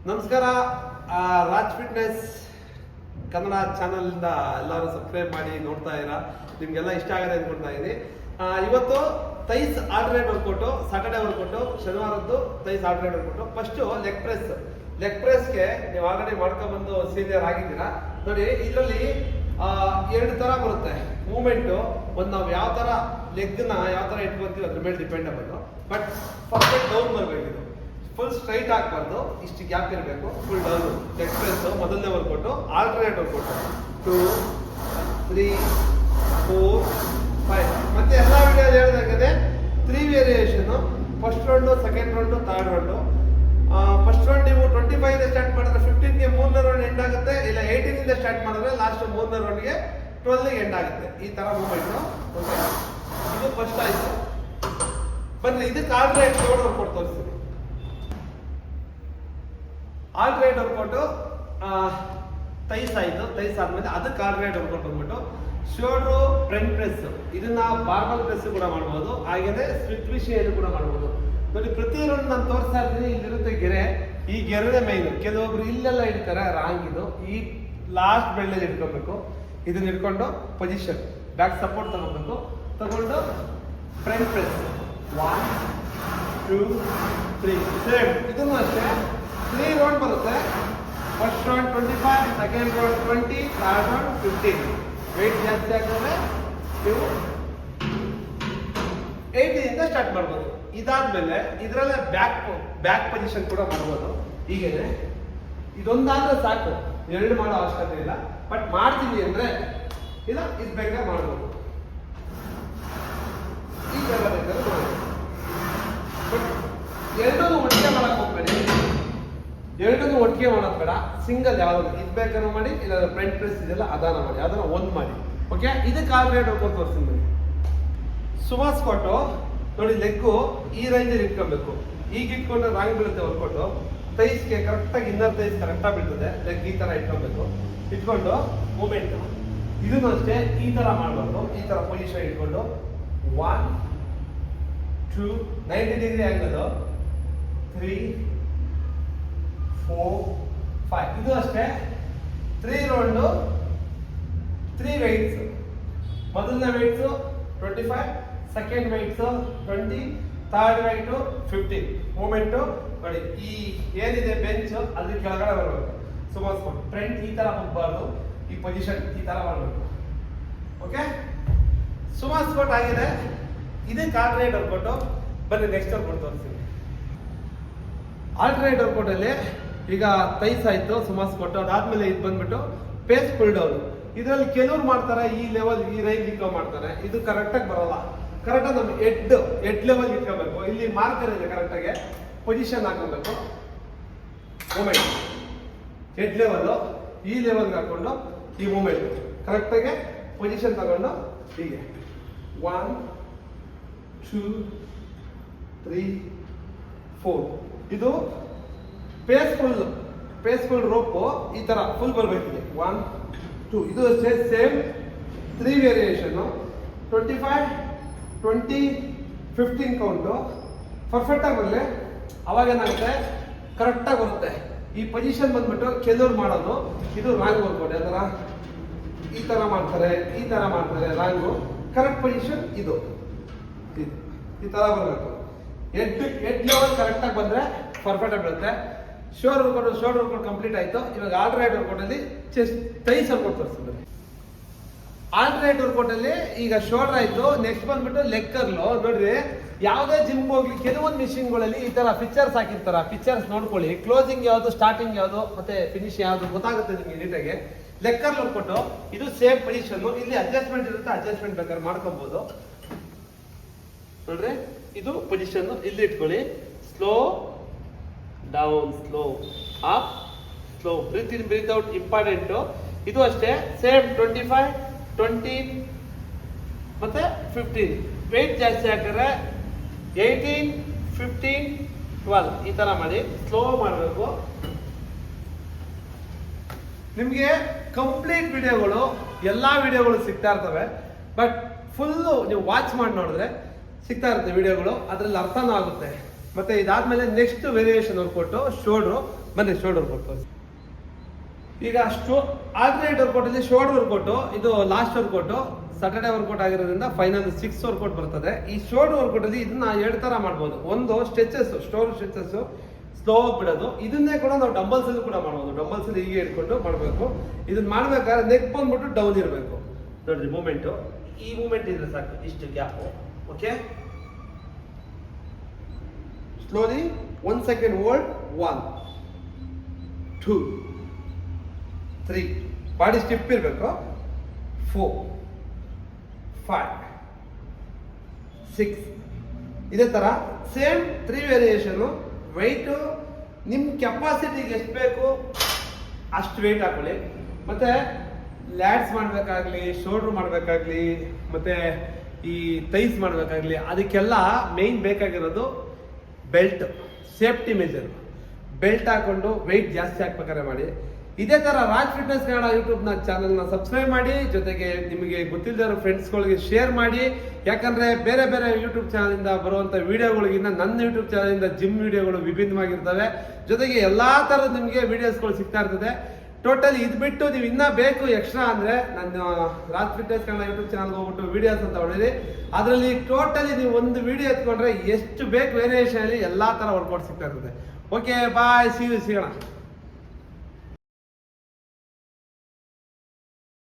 ನಮಸ್ಕಾರ. ರಾಜ್ ಫಿಟ್ನೆಸ್ ಕನ್ನಡ ಚಾನಲಿಂದ ಎಲ್ಲರೂ ಸಬ್ಸ್ಕ್ರೈಬ್ ಮಾಡಿ ನೋಡ್ತಾ ಇದ್ದೀರಾ. ನಿಮಗೆಲ್ಲ ಇಷ್ಟ ಆಗಿದೆ ಅಂದ್ಕೊಳ್ತಾ ಇದ್ದೀನಿ. ಇವತ್ತು thighs alternate workout, Saturday workout, ಶನಿವಾರದ್ದು thighs alternate workout. First leg ಪ್ರೆಸ್ಗೆ ನೀವು ಆಲ್ರೆಡಿ ಮಾಡ್ಕೊಂಡ್ಬಂದು ಸೀನಿಯರ್ ಆಗಿದ್ದೀರಾ. ನೋಡಿ, ಇದರಲ್ಲಿ ಎರಡು ಥರ ಬರುತ್ತೆ ಮೂಮೆಂಟು. ಒಂದು ನಾವು ಯಾವ ಥರ ಲೆಗ್ನ ಯಾವ ಥರ ಇಟ್ಕೊತೀವಿ ಅದ್ರ ಮೇಲೆ ಡಿಪೆಂಡಬಲ್. ಬಟ್ ಪರ್ಫೆಕ್ಟ್ ಡೌನ್ ಬರಬೇಕು. ಇದು ಫುಲ್ ಸ್ಟ್ರೈಟ್ ಆಗಬಾರ್ದು, ಇಷ್ಟು ಗ್ಯಾಪ್ ಇರಬೇಕು. ಫುಲ್ ಡೌನ್ ಲೆಗ್ ಪ್ರೆಸ್ ಮೊದಲನೇ ವರ್ಕೌಟು. Alternate workout 2, 3, 4, 5. ಮತ್ತೆ ಎಲ್ಲ ವಿಡಿಯೋ ಹೇಳಿದಾಗದೆ 3 variation. First round, second round, third round. First round ನೀವು 25 ಇಂದ ಸ್ಟಾರ್ಟ್ ಮಾಡಿದ್ರೆ 15ಗೆ ಮೂರನೇ ರೌಂಡ್ ಎಂಡ್ ಆಗುತ್ತೆ. ಇಲ್ಲ 18 ಇಂದ ಸ್ಟಾರ್ಟ್ ಮಾಡಿದ್ರೆ ಲಾಸ್ಟ್ ಮೂರನೇ ರೌಂಡ್ಗೆ 12ಗೆ ಎಂಡ್ ಆಗುತ್ತೆ. ಈ ತರ ಮೂವ್ಮೆಂಟು. ಓಕೆ, ಇದು ಫಸ್ಟ್ ಆಯ್ತು. ಬನ್ನಿ ಇದಕ್ಕೆ ಆಲ್ಟರ್ನೇಟ್ ವರ್ಕೌಟ್ ತೋರಿಸ್ತೀನಿ. ಆಲ್ಟರ್ನೇಟ್ ವರ್ಕೌಟು ಥೈಸ್ ಆಯಿತು. ಥೈಸ್ ಆದಮೇಲೆ ಅದಕ್ಕೆ ಆಲ್ಟರ್ನೇಟ್ ವರ್ಕೌಟ್ ಬಂದ್ಬಿಟ್ಟು ಶೋಲ್ಡ್ರು ಫ್ರಂಟ್ ಪ್ರೆಸ್. ಇದನ್ನ ಬಾರ್ಬಲ್ ಪ್ರೆಸ್ ಕೂಡ ಮಾಡ್ಬೋದು, ಹಾಗೇನೆ ಸ್ವಿಚ್ ವಿಷಯ ಕೂಡ ಮಾಡ್ಬೋದು. ನೋಡಿ, ಪ್ರತಿ ರೌಂಡ್ ನಾನು ತೋರಿಸ್ತಾ ಇದ್ದೀನಿ. ಇಲ್ಲಿರುತ್ತೆ ಗೆರೆ. ಈ ಗೆರೆನೇ ಮೈನ್. ಕೆಲವೊಬ್ರು ಇಲ್ಲೆಲ್ಲ ಇಡ್ತಾರೆ, ರಾಂಗ್. ಇದು ಈ ಲಾಸ್ಟ್ ಬೆಳ್ಳಲ್ಲಿ ಇಟ್ಕೊಬೇಕು. ಇದನ್ನ ಇಟ್ಕೊಂಡು ಪೊಸಿಷನ್ ಬ್ಯಾಕ್ ಸಪೋರ್ಟ್ ತಗೋಬೇಕು. ತಗೊಂಡು ಫ್ರಂಟ್ ಪ್ರೆಸ್ 1, 2, 3 ಸೇಮ್. ಇದನ್ನು ಅಷ್ಟೇ 3 ರೌಂಡ್ ಬರುತ್ತೆ. First round 25, second round 20, third round 15. Weight ಜಾಸ್ತಿ ಆಗ್ತದೆ, ನೀವು 80 ಇಂದ ಸ್ಟಾರ್ಟ್ ಮಾಡ್ಬೋದು. ಇದಾದ್ಮೇಲೆ ಇದರಲ್ಲೇ ಬ್ಯಾಕ್ ಪೊಸಿಷನ್ ಕೂಡ ಮಾಡ್ಬೋದು. ಹೀಗೇನೆ ಇದೊಂದಾದ್ರೆ ಸಾಕು, ಎರಡು ಮಾಡೋ ಅವಶ್ಯಕತೆ ಇಲ್ಲ. ಬಟ್ ಮಾಡ್ತೀವಿ ಅಂದ್ರೆ ಇದು ಬೇಕಾದ್ರೆ ಮಾಡ್ಬೋದು. ಈ ತರ ಬೇಕಾದ್ರೆ ಮಾಡ್ಬೋದು. ಬಟ್ ಎರಡನ್ನೂ ಒಟ್ಟಿಗೆ ಮಾಡಕ್ ಹೋಗ್ಬೇಡಿ. ಎರಡನ್ನೂ ಒಟ್ಟಿಗೆ ಮಾಡೋದು ಬೇಡ. ಸಿಂಗಲ್ ಯಾವ್ದು ಇದು ಬೇಕಾದ್ರೂ ಮಾಡಿ, ಇಲ್ಲ ಫ್ರಂಟ್ ಪ್ರೆಸ್ ಇದೆಲ್ಲ ಅದಾನ ಮಾಡಿ, ಅದನ್ನ ಒಂದು ಮಾಡಿ. ಓಕೆ, ಇದಕ್ಕೆ ಆಲ್ರೆಡಿ ಹೋಗ್ಬೋದು ತೋರಿಸ್ತೀನಿ. ಸುಮಾ ಸ್ಕ್ವಾಟು ನೋಡಿ, ಲೆಗ್ಗು ಈ ರೇಂಜಲ್ಲಿ ಇಟ್ಕೊಬೇಕು. ಈಗ ಇಟ್ಕೊಂಡ್ರೆ ರಾಂಗ್ ಬೀಳುತ್ತೆ ವರ್ಕೌಟು. ಥೈಸ್ಗೆ ಕರೆಕ್ಟಾಗಿ ಇನ್ನರ್ ಥೈಸ್ ಕರೆಕ್ಟಾಗಿ ಬೀಳ್ತದೆ. ಲೆಗ್ ಈ ಥರ ಇಟ್ಕೊಬೇಕು. ಇಟ್ಕೊಂಡು ಮೂಮೆಂಟು ಇದನ್ನು ಅಷ್ಟೇ ಈ ಥರ ಮಾಡಬಾರ್ದು. ಈ ಥರ ಪೊಸಿಷನ್ ಇಟ್ಕೊಂಡು 1, 2 90 ಡಿಗ್ರಿ ಆ್ಯಂಗಲು, 3, 4, 5. ಇದು ಅಷ್ಟೇ 3 ರೌಂಡು, 3 ವೆಯ್ಟ್ಸ್. ಮೊದಲನೇ weights 25, second weights 20, third weight 15. Moment ನೋಡಿ, ಈ ಏನಿದೆ ಬೆಂಚ್ ಅದ್ರ ಕೆಳಗಡೆ ಬರಬೇಕು. ಸುಮಾರು ಫ್ರಂಟ್ ಈ ತರ ಹೋಗಬಾರ್ದು. ಈ ಪೊಸಿಷನ್ ಈ ತರ ಮಾಡಬೇಕು. ಓಕೆ, ಸುಮಾರು ಸ್ಪೋರ್ಟ್ ಆಗಿದೆ. ಇದಕ್ಕೆ ಆಲ್ಟರ್ನೇಟ್ ವರ್ಕೌಟು. ಬನ್ನಿ ನೆಕ್ಸ್ಟ್ ವರ್ಕೌಟ್ ತೋರಿಸ್ತೀನಿ. ಆಲ್ಟರ್ನೇಟ್ ವರ್ಕೌಟ್ ಅಲ್ಲಿ ಈಗ ಥೈಸ್ ಆಯ್ತು, ಸುಮಾರು ಸ್ಪೋರ್ಟ್. ಅದಾದ್ಮೇಲೆ ಇದು ಬಂದ್ಬಿಟ್ಟು ಪೇಸ್ ಫುಲ್ ಡೌನ್. ಇದರಲ್ಲಿ ಕೆಲವ್ರು ಮಾಡ್ತಾರೆ ಈ ಲೆವೆಲ್, ಈ ರೇಂಜ್ ಇಟ್ಕೊ ಮಾಡ್ತಾರೆ. ಇದು ಕರೆಕ್ಟಾಗಿ ಬರೋಲ್ಲ. ಕರೆಕ್ಟಾಗಿ ನಮ್ಮ ಹೆಡ್ ಲೆವೆಲ್ ಇಟ್ಕೋಬೇಕು. ಇಲ್ಲಿ ಮಾರ್ಕರ್ ಇದೆ, ಕರೆಕ್ಟಾಗಿ ಪೊಸಿಷನ್ ಹಾಕೋಬೇಕು. ಮೂಮೆಂಟ್ ಹೆಡ್ ಲೆವೆಲ್ಲು ಈ ಲೆವೆಲ್ಗೆ ಹಾಕೊಂಡು ಈ ಮೂಮೆಂಟ್ ಕರೆಕ್ಟಾಗಿ ಪೊಸಿಷನ್ ತಗೊಂಡು ಹೀಗೆ 1, 2, 3, 4. ಇದು ಪೇಸ್ಫುಲ್ ರೋಪು ಈ ಥರ ಫುಲ್ ಬರಬೇಕಿದೆ. 1, 2 ಇದು ಅಷ್ಟೇ ಸೇಮ್ 3 ವೇರಿಯೇಷನ್ನು. 25, 20, 15 ಕೌಂಟು ಪರ್ಫೆಕ್ಟಾಗಿ ಬರಲಿ. ಅವಾಗ ಏನಾಗುತ್ತೆ, ಕರೆಕ್ಟಾಗಿ ಬರುತ್ತೆ. ಈ ಪೊಸಿಷನ್ ಬಂದ್ಬಿಟ್ಟು ಕೆಲವ್ರು ಮಾಡೋದು ಇದು ರಾಂಗ್ ವರ್ಕೌಟ್. ಯಾವ ಥರ ಈ ಥರ ಮಾಡ್ತಾರೆ, ಈ ಥರ ಮಾಡ್ತಾರೆ, ರಾಂಗು. ಕರೆಕ್ಟ್ ಪೊಸಿಷನ್ ಇದು ಈ ಥರ ಬರಬೇಕು. ಹೆಡ್ ಲೆವೆಲ್ ಕರೆಕ್ಟಾಗಿ ಬಂದರೆ ಪರ್ಫೆಕ್ಟಾಗಿ ಬರುತ್ತೆ. ಶೋಲ್ಡರ್ ವರ್ಕೌಟ್ ಕಂಪ್ಲೀಟ್ ಆಯಿತು. ಇವಾಗ ಆಲ್ಟರ್ನೇಟ್ ವರ್ಕೌಟಲ್ಲಿ ಚೆಸ್ಟ್ ಥೈಸ್ ವರ್ಕೌಟ್ ತೋರಿಸ್ತಾರೆ. ಆಲ್ಟರ್ನೇಟ್ ವರ್ಕೌಟಲ್ಲಿ ಈಗ ಶೋಲ್ಡರ್ ಆಯಿತು. ನೆಕ್ಸ್ಟ್ ಬಂದ್ಬಿಟ್ಟು ಲೆಗ್ ಕರ್ಲು. ನೋಡ್ರಿ, ಯಾವುದೇ ಜಿಮ್ ಹೋಗ್ಲಿ ಕೆಲವೊಂದು ಮಿಷಿನ್ಗಳಲ್ಲಿ ಈ ತರ ಪಿಕ್ಚರ್ಸ್ ಹಾಕಿರ್ತಾರ. ಪಿಕ್ಚರ್ಸ್ ನೋಡ್ಕೊಳ್ಳಿ. ಕ್ಲೋಸಿಂಗ್ ಯಾವುದು, ಸ್ಟಾರ್ಟಿಂಗ್ ಯಾವುದು, ಮತ್ತೆ ಫಿನಿಶ್ ಯಾವುದು ಗೊತ್ತಾಗುತ್ತೆ ನಿಮಗೆ ನೀಟಾಗಿ. ಲೆಗ್ ಕರ್ಲ್ ವರ್ಕೌಟು ಇದು ಸೇಮ್ ಪೊಸಿಷನ್. ಇಲ್ಲಿ ಅಡ್ಜಸ್ಟ್ಮೆಂಟ್ ಇರುತ್ತೆ, ಅಡ್ಜಸ್ಟ್ಮೆಂಟ್ ಬೇಕಾದ್ರೆ ಮಾಡ್ಕೊಬಹುದು. ನೋಡ್ರಿ, ಇದು ಪೊಸಿಷನ್ ಇಲ್ಲಿ ಇಟ್ಕೊಳ್ಳಿ. Slow down, slow up, slow breathe in, breathe out important. ಇದು ಅಷ್ಟೇ ಸೇಮ್ 25, 20 ಮತ್ತೆ 15. ವೆಯ್ಟ್ ಜಾಸ್ತಿ ಹಾಕಿದ್ರೆ 18, 15, 12 ಈ ತರ ಮಾಡಿ ಸ್ಲೋ ಮಾಡಬೇಕು. ನಿಮಗೆ ಕಂಪ್ಲೀಟ್ ವಿಡಿಯೋಗಳು ಎಲ್ಲ ವಿಡಿಯೋಗಳು ಸಿಗ್ತಾ ಇರ್ತವೆ. ಬಟ್ ಫುಲ್ಲು ನೀವು ವಾಚ್ ಮಾಡಿ ನೋಡಿದ್ರೆ ಸಿಗ್ತಾ ಇರುತ್ತೆ ವಿಡಿಯೋಗಳು. ಅದರಲ್ಲಿ ಅರ್ಥನೂ ಆಗುತ್ತೆ. ಮತ್ತೆ ಇದಾದ್ಮೇಲೆ ನೆಕ್ಸ್ಟ್ ವೇರಿಯೇಷನ್ ವರ್ಕೌಟ್ ಶೋಲ್ಡ್ರು. ಬನ್ನಿ ಶೋಲ್ಡರ್ ವರ್ಕೌಟ್. ಈಗ ಆಲ್ಟರ್ನೇಟ್ ವರ್ಕೌಟ್ ಅಲ್ಲಿ ಶೋಲ್ಡರ್ ವರ್ಕೌಟ್ ಇದು ಲಾಸ್ಟ್ ವರ್ಕೌಟ್, ಸಾಟರ್ಡೆ ವರ್ಕೌಟ್ ಆಗಿರೋದ್ರಿಂದ ಫೈನಲ್ 6 ವರ್ಕೌಟ್ ಬರ್ತದೆ. ಈ ಶೋಲ್ಡರ್ ವರ್ಕೌಟ್ ಅಲ್ಲಿ ಇದನ್ನ 2 ತರ ಮಾಡ್ಬೋದು. ಒಂದು ಸ್ಟ್ರೆಚಸ್, ಶೋಲ್ಡರ್ ಸ್ಟ್ರೆಚಸ್ ಸ್ಲೋ ಬಿಡೋದು. ಇದನ್ನೇ ಕೂಡ ನಾವು ಡಂಬಲ್ಸ್ ಅಲ್ಲಿ ಕೂಡ ಮಾಡ್ಬೋದು. ಡಂಬಲ್ಸ್ ಅಲ್ಲಿ ಹೀಗೆ ಇಟ್ಕೊಂಡು ಮಾಡಬೇಕು. ಇದನ್ನ ಮಾಡ್ಬೇಕಾದ್ರೆ ನೆಕ್ ಬಂದ್ಬಿಟ್ಟು ಡೌನ್ ಇರಬೇಕು. ನೋಡ್ರಿ ಮೂಮೆಂಟ್, ಈ ಮೂಮೆಂಟ್ ಇದ್ರೆ ಸಾಕು, ಇಷ್ಟು gap. Okay, slowly 1 second hold. 1 2 3 body stiff ಇರಬೇಕು. 4 5 6 ಇದೇ ತರ ಸೇಮ್ 3 ವೇರಿಯೇಷನ್. ವೆಯ್ಟ್ ನಿಮ್ಮ ಕೆಪಾಸಿಟಿಗೆ ಎಷ್ಟು ಬೇಕು ಅಷ್ಟು ವೆಯ್ಟ್ ಹಾಕೊಳ್ಳಿ. ಮತ್ತೆ ಲ್ಯಾಡ್ಸ್ ಮಾಡಬೇಕಾಗ್ಲಿ, ಶೋಲ್ಡರ್ ಮಾಡಬೇಕಾಗ್ಲಿ, ಮತ್ತೆ ಈ ಥೈಸ್ ಮಾಡಬೇಕಾಗ್ಲಿ, ಅದಕ್ಕೆಲ್ಲ ಮೇನ್ ಬೇಕಾಗಿರೋದು ಬೆಲ್ಟ್, ಸೇಫ್ಟಿ ಮೆಜರ್. ಬೆಲ್ಟ್ ಹಾಕೊಂಡು ವೆಯ್ಟ್ ಜಾಸ್ತಿ ಹಾಕ್ಬೇಕಾದ್ರೆ ಮಾಡಿ. ಇದೇ ತರ ರಾಜ್ ಫಿಟ್ನೆಸ್ ಕನ್ನಡ ಯೂಟ್ಯೂಬ್ನ ಚಾನಲ್ನ ಸಬ್ಸ್ಕ್ರೈಬ್ ಮಾಡಿ, ಜೊತೆಗೆ ನಿಮಗೆ ಗೊತ್ತಿಲ್ಲದಿರೋ ಫ್ರೆಂಡ್ಸ್ಗಳಿಗೆ ಶೇರ್ ಮಾಡಿ. ಯಾಕಂದ್ರೆ ಬೇರೆ ಬೇರೆ ಯೂಟ್ಯೂಬ್ ಚಾನಲಿಂದ ಬರುವಂಥ ವಿಡಿಯೋಗಳಿಗಿಂತ ನನ್ನ ಯೂಟ್ಯೂಬ್ ಚಾನಲಿಂದ ಜಿಮ್ ವಿಡಿಯೋಗಳು ವಿಭಿನ್ನವಾಗಿರ್ತವೆ. ಜೊತೆಗೆ ಎಲ್ಲಾ ಥರದ ನಿಮಗೆ ವಿಡಿಯೋಸ್ಗಳು ಸಿಗ್ತಾ ಇರ್ತದೆ. ಟೋಟಲ್ ಇದು ಬಿಟ್ಟು ನೀವು ಇನ್ನೂ ಬೇಕು ಎಕ್ಸ್ಟ್ರಾ ಅಂದರೆ ನನ್ನ ರಾಜ್ ಫಿಟ್ನೆಸ್ ಕನ್ನಡ ಯೂಟ್ಯೂಬ್ ಚಾನಲ್ಗೆ ಹೋಗ್ಬಿಟ್ಟು ವಿಡಿಯೋಸ್ ಅಂತ ಹೊಡೀರಿ. ಅದರಲ್ಲಿ ಟೋಟಲಿ ನೀವು ಒಂದು ವಿಡಿಯೋ ಎತ್ಕೊಂಡ್ರೆ ಎಷ್ಟು ಬೇಕು ವೇರಿಯೇಷನ್ ಅಲ್ಲಿ ಎಲ್ಲಾ ಥರ ವರ್ಕೌಟ್ ಸಿಗ್ತಾ ಇರ್ತದೆ. ಓಕೆ, ಬಾಯ್, ಸಿಗೋಣ.